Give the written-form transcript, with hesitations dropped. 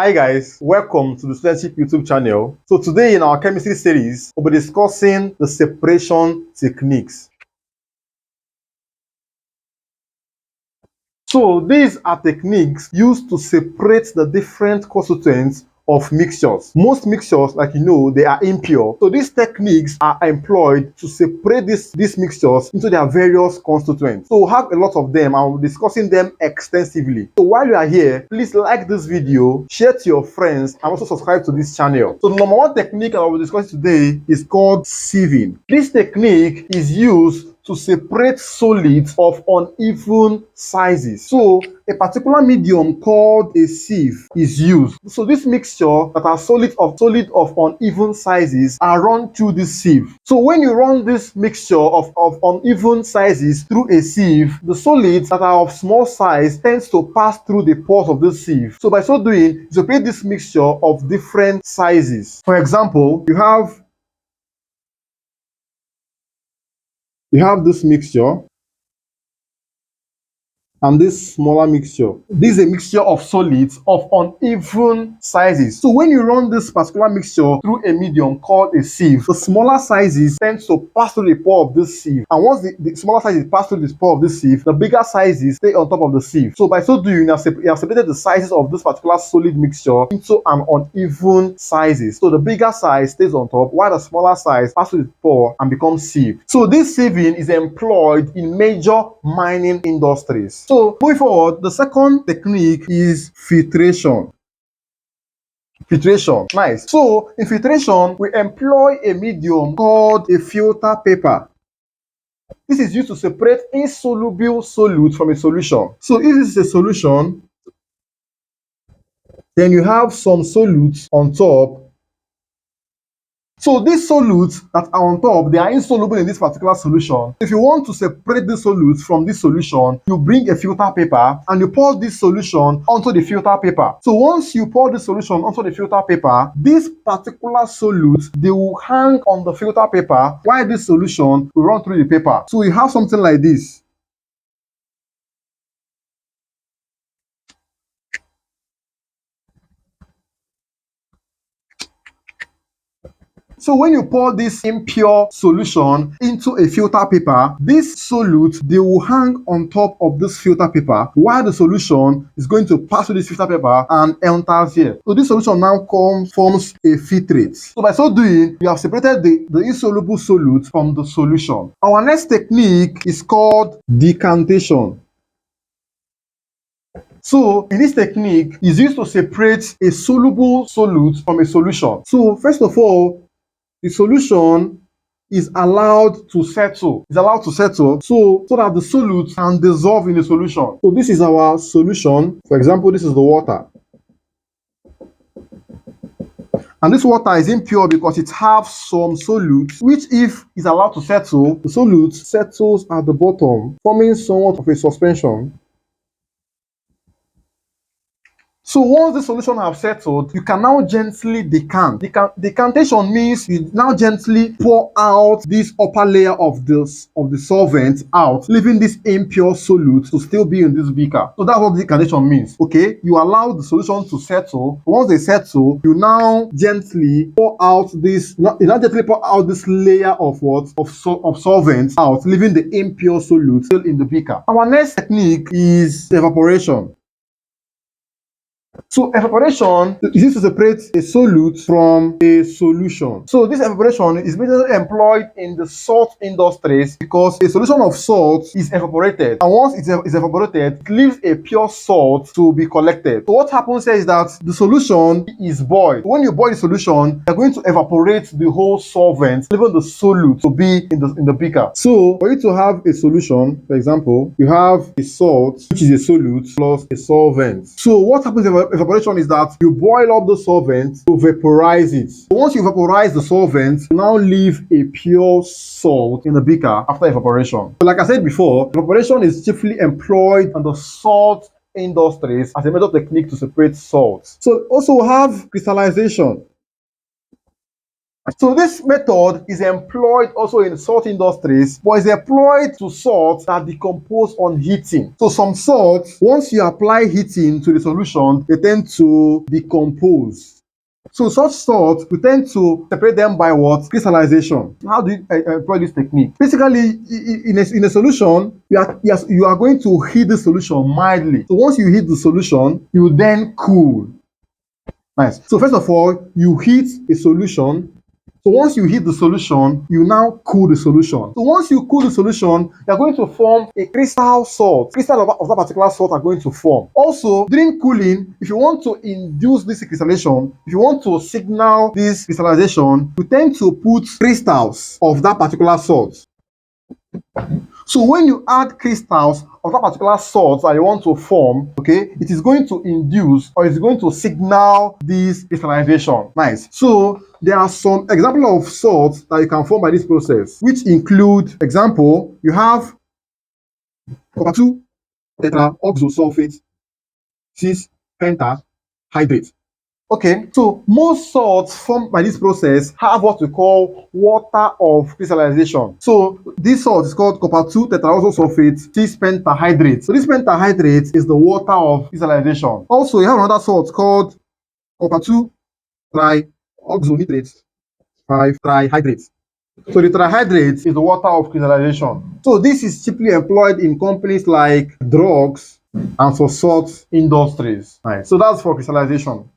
Hi guys, welcome to the Studentship YouTube channel. So today in our chemistry series, we'll be discussing the separation techniques. So these are techniques used to separate the different constituents of mixtures. Most mixtures, like you know, they are impure. So these techniques are employed to separate these mixtures into their various constituents. So we'll have a lot of them and we'll be discussing them extensively. So while you are here, please like this video, share to your friends, and also subscribe to this channel. So the number one technique I will discuss today is called sieving. This technique is used to separate solids of uneven sizes. So a particular medium called a sieve is used. So this mixture that are solid of uneven sizes are run through this sieve. So when you run this mixture of uneven sizes through a sieve, the solids that are of small size tends to pass through the pores of this sieve. So by so doing, you separate this mixture of different sizes. For example, you have this mixture and this smaller mixture. This is a mixture of solids of uneven sizes. So when you run this particular mixture through a medium called a sieve, the smaller sizes tend to pass through the pore of this sieve. And once the smaller sizes pass through the pore of this sieve, the bigger sizes stay on top of the sieve. So by so doing, you have separated the sizes of this particular solid mixture into an uneven sizes. So the bigger size stays on top, while the smaller size passes through the pore and becomes sieve. So this sieving is employed in major mining industries. So moving forward, the second technique is filtration. Filtration, nice. So in filtration, we employ a medium called a filter paper. This is used to separate insoluble solutes from a solution. So if this is a solution, then you have some solutes on top. So these solutes that are on top, they are insoluble in this particular solution. If you want to separate the solutes from this solution, you bring a filter paper and you pour this solution onto the filter paper. So once you pour this solution onto the filter paper, these particular solutes, they will hang on the filter paper while this solution will run through the paper. So you have something like this. So when you pour this impure solution into a filter paper, these solutes, they will hang on top of this filter paper while the solution is going to pass through this filter paper and enters here. So this solution now forms a filtrate. So by so doing, you have separated the insoluble solute from the solution. Our next technique is called decantation. So in this technique, is used to separate a soluble solute from a solution. So first of all, the solution is allowed to settle. so that the solute can dissolve in the solution. So this is our solution. For example, this is the water. And this water is impure because it has some solute, which if is allowed to settle, the solute settles at the bottom, forming somewhat of a suspension. So once the solution have settled, you can now gently decant. Decantation means you now gently pour out this upper layer of the solvent out, leaving this impure solute to still be in this beaker. So that's what decantation means. Okay, you allow the solution to settle. Once they settle, you now gently pour out this. You now gently pour out this layer of solvent out, leaving the impure solute still in the beaker. Our next technique is evaporation. So evaporation is used to separate a solute from a solution. So this evaporation is mainly employed in the salt industries because a solution of salt is evaporated, and once it is evaporated, it leaves a pure salt to be collected. So what happens here is that the solution is boiled. When you boil the solution, you're going to evaporate the whole solvent, leaving the solute to be in the beaker. So for you to have a solution, for example, you have a salt, which is a solute, plus a solvent. So what happens evaporation is that you boil up the solvent to vaporize it. So once you vaporize the solvent, you now leave a pure salt in the beaker after evaporation. So like I said before, evaporation is chiefly employed in the salt industries as a method of technique to separate salts. So also we have crystallization. So this method is employed also in salt industries, but is employed to salts that decompose on heating. So some salts, once you apply heating to the solution, they tend to decompose. So such salts, we tend to separate them by what? Crystallization. How do you employ this technique? Basically, in a solution, you are going to heat the solution mildly. So once you heat the solution, you then cool. Nice. So first of all, you heat a solution. So once you heat the solution, you now cool the solution. So once you cool the solution, you're going to form a crystal salt. Crystal of that particular salt are going to form. Also, during cooling, if you want to induce this crystallization, if you want to signal this crystallization, you tend to put crystals of that particular salt. So when you add crystals of that particular salt that you want to form, okay, it is going to induce or it's going to signal this crystallization. Nice. So there are some examples of salts that you can form by this process, which include, example, you have copper 2 tetraoxosulfate 6 pentahydrate. Okay, so most salts formed by this process have what we call water of crystallization. So this salt is called copper 2 tetraoxosulfate 6 pentahydrate. So this pentahydrate is the water of crystallization. Also, you have another salt called copper 2 trioxonitrate 5 trihydrate. So the trihydrate is the water of crystallization. So this is typically employed in companies like drugs and for salt industries. Right. So that's for crystallization.